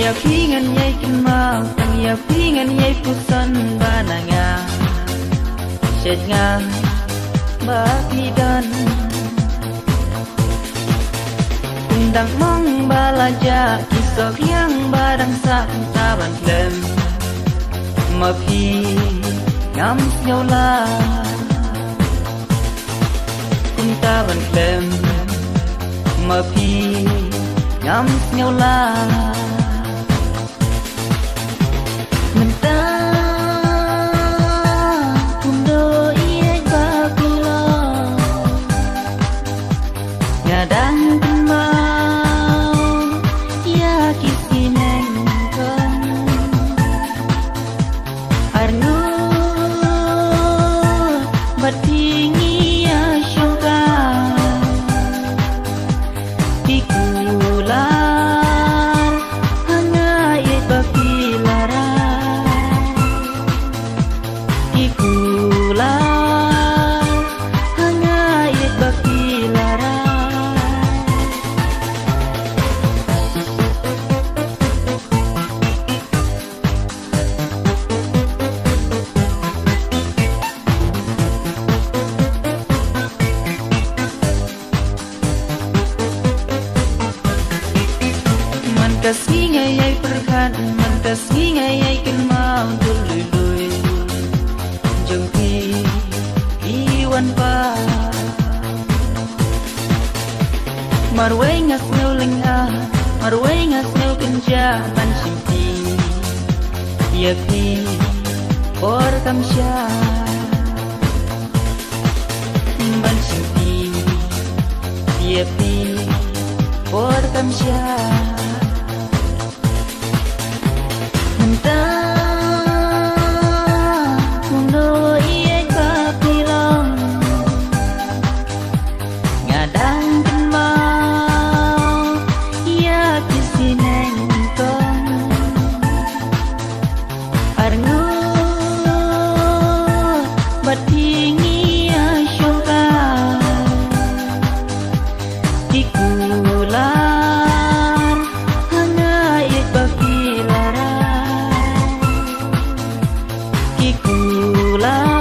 ya pingan yai kinmau tang ya pingan yai pusan bananga shet nga bakidan undang mong balaja kisok yang badang sa taban klem mapi ngam nhau la taban klem mapi ngam nhau la mantas ngayay perhan mantas ngayay kinmau dului jengki iwan pa marway ngas neu linga marway ngas neu kenja ban simpi yapi or kamsha ban simpi yapi or kamsha Kikulan